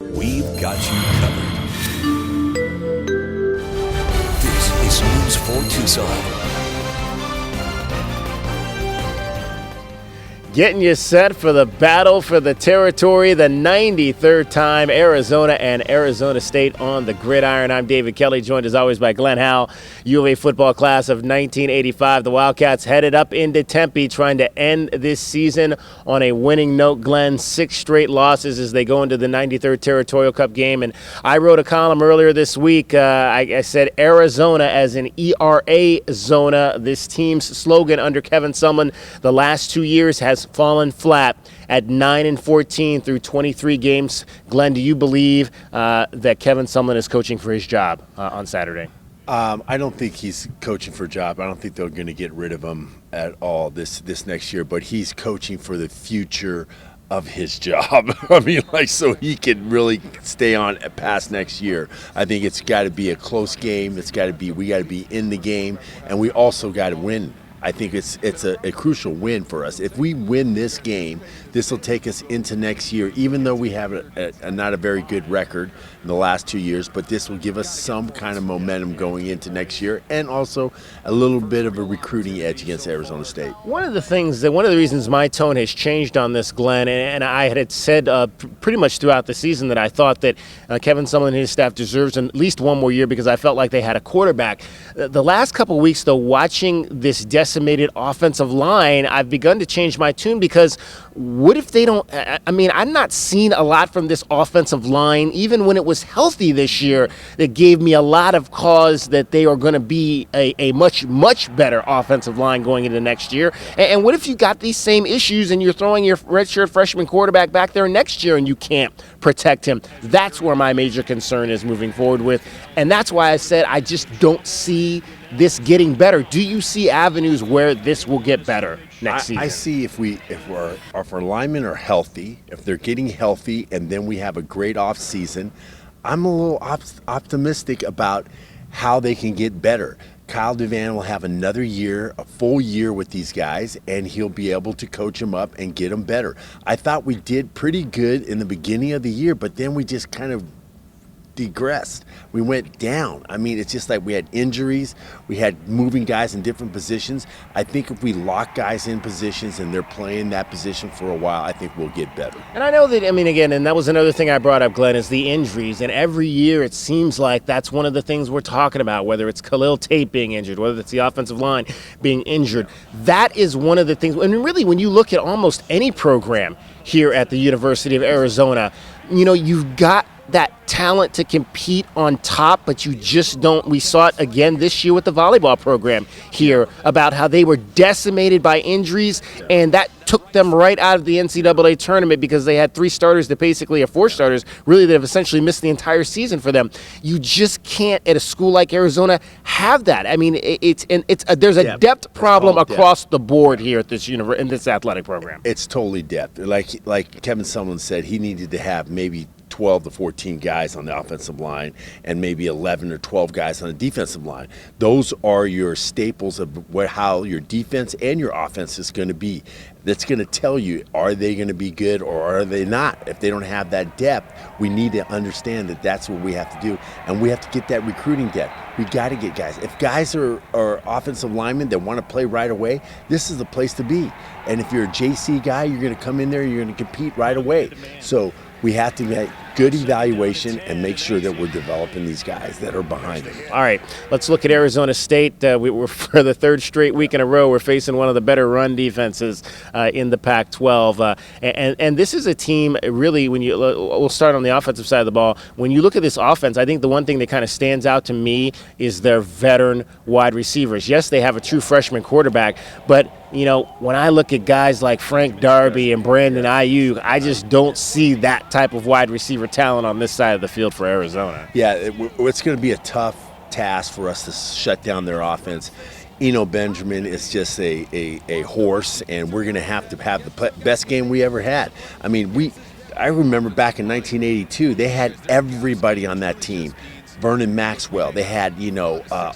We've got you covered. This is News 4 Tucson. Getting you set for the battle for the territory, the 93rd time Arizona and Arizona State on the gridiron. I'm David Kelly, joined as always by Glenn Howell, U of A football class of 1985. The Wildcats headed up into Tempe trying to end this season on a winning note. Glenn, 6 straight losses as they go into the 93rd Territorial Cup game. And I wrote a column earlier this week. I said Arizona as an ERA zona. This team's slogan under Kevin Sumlin the last 2 years has fallen flat at 9-14 through 23 games. Glenn, do you believe that Kevin Sumlin is coaching for his job on Saturday? I don't think he's coaching for a job. I don't think they're going to get rid of him at all this next year, but he's coaching for the future of his job. I mean, so he can really stay on past next year. I think it's got to be a close game. We got to be in the game, and we also got to win. I think it's a crucial win for us. If we win this game, this will take us into next year, even though we have not a very good record in the last 2 years, but this will give us some kind of momentum going into next year and also a little bit of a recruiting edge against Arizona State. One of the reasons my tone has changed on this, Glenn, and I had said pretty much throughout the season that I thought that Kevin Sumlin and his staff deserves at least one more year because I felt like they had a quarterback. The last couple of weeks, though, watching this decimated offensive line, I've begun to change my tune because what if they don't? I mean, I've not seen a lot from this offensive line, even when it was healthy this year, that gave me a lot of cause that they are going to be a much, much better offensive line going into next year. And what if you got these same issues and you're throwing your redshirt freshman quarterback back there next year and you can't protect him? That's where my major concern is moving forward with. And that's why I said I just don't see this getting better. Do you see avenues where this will get better next season? I see if our linemen are healthy, if they're getting healthy, and then we have a great off season, I'm a little optimistic about how they can get better. Kyle Devan will have another year, a full year with these guys, and he'll be able to coach them up and get them better. I thought we did pretty good in the beginning of the year, but then we just kind of degressed. We went down. I mean, it's just like we had injuries. We had moving guys in different positions. I think if we lock guys in positions and they're playing that position for a while, I think we'll get better. And I know that, again, and that was another thing I brought up, Glenn, is the injuries. And every year it seems like that's one of the things we're talking about, whether it's Khalil Tate being injured, whether it's the offensive line being injured. That is one of the things. And really, when you look at almost any program here at the University of Arizona, you've got that talent to compete on top, but you just don't. We saw it again this year with the volleyball program here about how they were decimated by injuries, and that took them right out of the NCAA tournament because they had 3 starters that basically are 4 starters, really, that have essentially missed the entire season for them. You just can't, at a school like Arizona, have that. I mean, there's a depth problem across the board here at this in this athletic program. It's totally depth. Like Kevin Sumlin said, he needed to have maybe 12 to 14 guys on the offensive line and maybe 11 or 12 guys on the defensive line. Those are your staples of how your defense and your offense is going to be. That's going to tell you, are they going to be good or are they not? If they don't have that depth, we need to understand that that's what we have to do, and we have to get that recruiting depth. We got to get guys. If guys are offensive linemen that want to play right away, this is the place to be. And if you're a JC guy, you're going to come in there, you're going to compete right away. So we have to get good evaluation and make sure that we're developing these guys that are behind them. All right, let's look at Arizona State. We're for the 3rd straight week in a row, we're facing one of the better run defenses in the Pac-12. And this is a team, really, we'll start on the offensive side of the ball. When you look at this offense, I think the one thing that kind of stands out to me is their veteran wide receivers. Yes, they have a true freshman quarterback, but when I look at guys like Frank Darby and Brandon Ayuk, I just don't see that type of wide receiver talent on this side of the field for Arizona. Yeah, it's going to be a tough task for us to shut down their offense. Benjamin is just a horse, and we're going to have the best game we ever had. I mean, I remember back in 1982, they had everybody on that team. Vernon Maxwell. They had,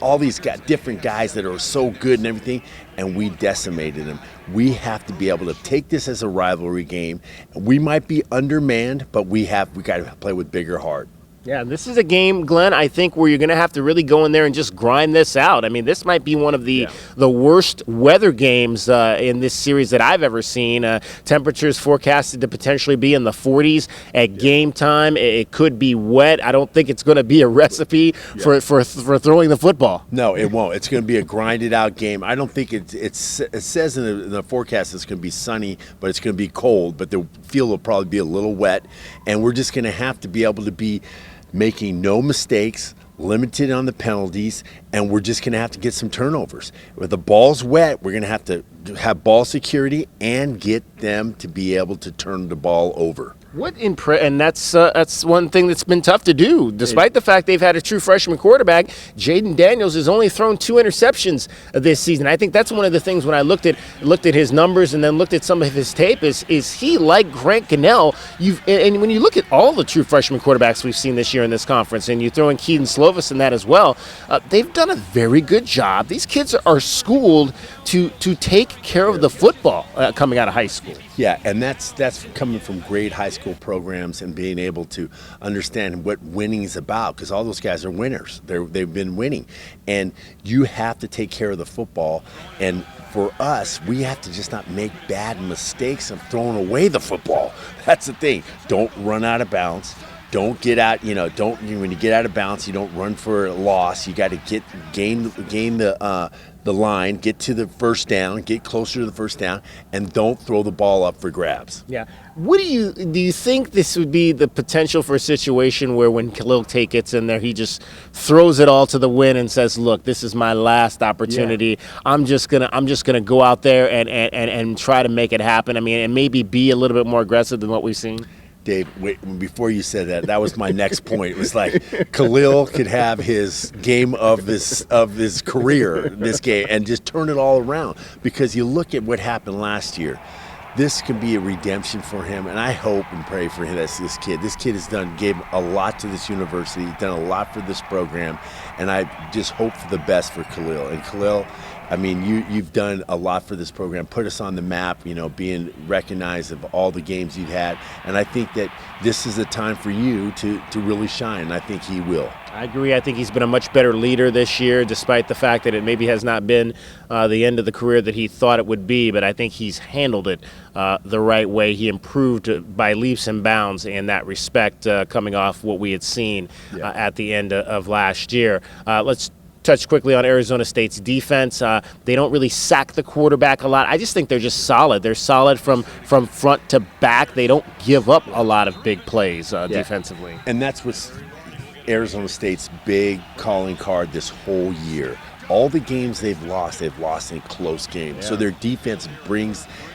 all these different guys that are so good and everything, and we decimated them. We have to be able to take this as a rivalry game. We might be undermanned, but we got to play with bigger heart. Yeah, this is a game, Glenn, I think, where you're going to have to really go in there and just grind this out. I mean, this might be one of the worst weather games in this series that I've ever seen. Temperatures forecasted to potentially be in the 40s at game time. It could be wet. I don't think it's going to be a recipe for throwing the football. No, it won't. It's going to be a grinded-out game. I don't think it says in the forecast it's going to be sunny, but it's going to be cold, but the field will probably be a little wet, and we're just going to have to be able to be making no mistakes, limited on the penalties, and we're just going to have to get some turnovers. With the ball's wet, we're going to have ball security and get them to be able to turn the ball over. And that's one thing that's been tough to do. Despite the fact they've had a true freshman quarterback, Jaden Daniels has only thrown 2 interceptions this season. I think that's one of the things when I looked at his numbers and then looked at some of his tape is he like Grant Gunnell? And when you look at all the true freshman quarterbacks we've seen this year in this conference, and you throw in Keaton Slovis in that as well, they've done a very good job. These kids are schooled to take care of the football coming out of high school. Yeah, and that's coming from great high school programs and being able to understand what winning is about, because all those guys are winners. They've been winning, and you have to take care of the football. And for us, we have to just not make bad mistakes of throwing away the football. That's the thing. Don't run out of bounds. Don't get out. When you get out of bounds, you don't run for a loss. You got to gain the line, get to the first down, get closer to the first down, and don't throw the ball up for grabs. Yeah. What do you think this would be the potential for a situation where when Khalil Tate gets in there, he just throws it all to the wind and says, "Look, this is my last opportunity. Yeah. I'm just gonna go out there and try to make it happen." I mean, and maybe be a little bit more aggressive than what we've seen. Dave, wait, before you said that was my next point. It was like Khalil could have his game of his career, this game, and just turn it all around. Because you look at what happened last year. This can be a redemption for him, and I hope and pray for him. That's this kid. This kid gave a lot to this university, done a lot for this program, and I just hope for the best for Khalil. And Khalil, I mean, you've done a lot for this program, put us on the map, being recognized of all the games you've had. And I think that this is a time for you to really shine, and I think he will. I agree. I think he's been a much better leader this year, despite the fact that it maybe has not been the end of the career that he thought it would be. But I think he's handled it the right way. He improved by leaps and bounds in that respect, coming off what we had seen at the end of last year. Let's touch quickly on Arizona State's defense. They don't really sack the quarterback a lot. I just think they're just solid. They're solid from front to back. They don't give up a lot of big plays defensively. And that's what's Arizona State's big calling card this whole year. All the games they've lost in close games. Yeah. So their defense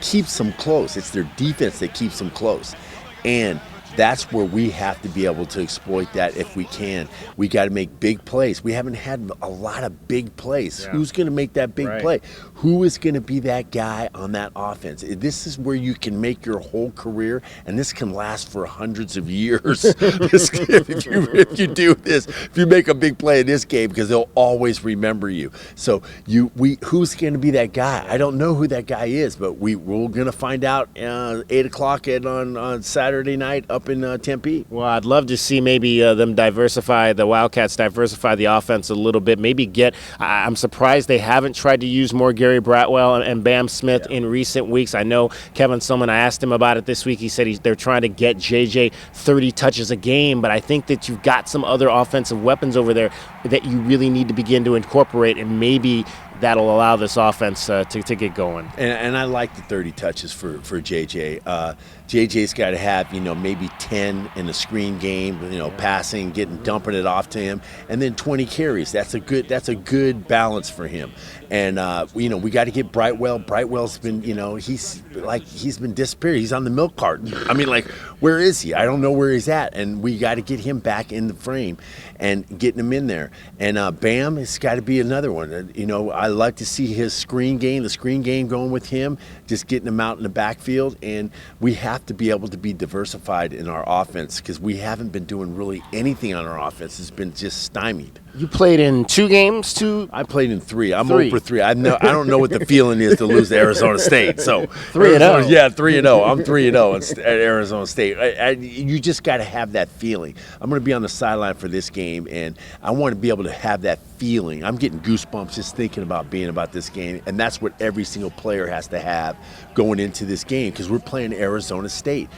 keeps them close. It's their defense that keeps them close. And that's where we have to be able to exploit that if we can. We got to make big plays. We haven't had a lot of big plays. Yeah. Who's going to make that big play? Who is going to be that guy on that offense? This is where you can make your whole career, and this can last for hundreds of years. If you do this, if you make a big play in this game, because they'll always remember you. So who's going to be that guy? I don't know who that guy is, but we're going to find out 8 o'clock on Saturday night up in Tempe. Well, I'd love to see maybe the Wildcats diversify the offense a little bit. Maybe I'm surprised they haven't tried to use more Gary Bratwell and Bam Smith in recent weeks. I know Kevin Sumlin, I asked him about it this week. He said they're trying to get JJ 30 touches a game, but I think that you've got some other offensive weapons over there that you really need to begin to incorporate, and maybe that'll allow this offense to get going. And I like the 30 touches for JJ. JJ's got to have, maybe 10 in the screen game, passing, dumping it off to him, and then 20 carries. That's a good balance for him. And we got to get Brightwell. Brightwell's been, he's been disappearing. He's on the milk carton. I mean, where is he? I don't know where he's at. And we got to get him back in the frame and getting him in there. And Bam has got to be another one. I like to see his the screen game going with him. just getting them out in the backfield. And we have to be able to be diversified in our offense because we haven't been doing really anything on our offense. It's been just stymied. You played in 2 games, too? I played in 3. I'm 0 for 3. I don't know what the feeling is to lose to Arizona State. So 3-0. Yeah, 3-0. I'm 3-0 at Arizona State. You just got to have that feeling. I'm going to be on the sideline for this game, and I want to be able to have that feeling. I'm getting goosebumps just thinking about this game, and that's what every single player has to have going into this game because we're playing Arizona State.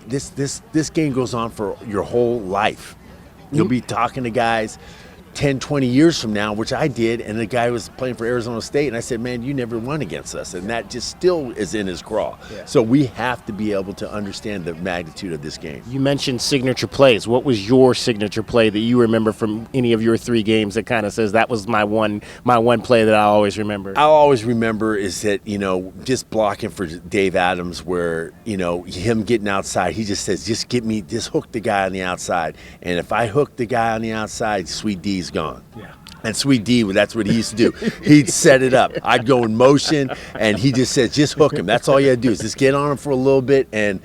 This game goes on for your whole life. You'll be talking to guys 10, 20 years from now, which I did, and the guy was playing for Arizona State, and I said, man, you never won against us, and that just still is in his craw. Yeah. So we have to be able to understand the magnitude of this game. You mentioned signature plays. What was your signature play that you remember from any of your 3 games that kind of says that was my one play that I always remember? I'll always remember is that, just blocking for Dave Adams where, him getting outside, he just says, just hook the guy on the outside. And if I hook the guy on the outside, Sweet D's gone. Yeah. And Sweet D, that's what he used to do. He'd set it up. I'd go in motion, and he just said, just hook him. That's all you had to do is just get on him for a little bit, and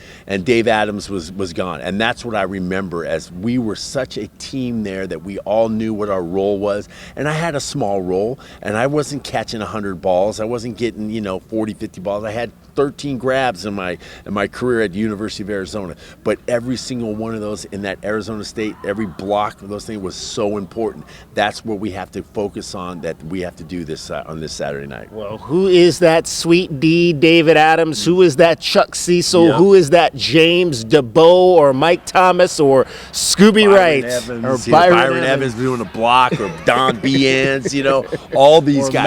Dave Adams was gone. And that's what I remember as we were such a team there that we all knew what our role was. And I had a small role, and I wasn't catching 100 balls. I wasn't getting, 40, 50 balls. I had 13 grabs in my career at the University of Arizona. But every single one of those in that Arizona State, every block of those things was so important. That's what we have to focus on, that we have to do this on this Saturday night. Well, who is that Sweet D, David Adams? Who is that Chuck Cecil? Yeah. Who is that James DeBow or Mike Thomas or Scooby Wright or Byron Evans doing a block or Don Beans, all these or guys.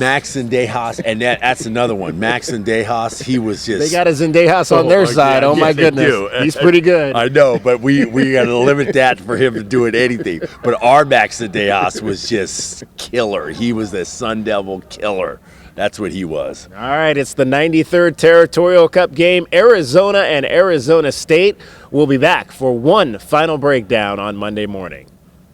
Max Zendejas, and that's another one. Max Zendejas, he was just. They got a Zendejas on their side. Oh my goodness, he's pretty good. I know, but we got to limit that for him to doing anything. But our Max Zendejas was just killer. He was the Sun Devil killer. That's what he was. All right, it's the 93rd Territorial Cup game. Arizona and Arizona State will be back for one final breakdown on Monday morning.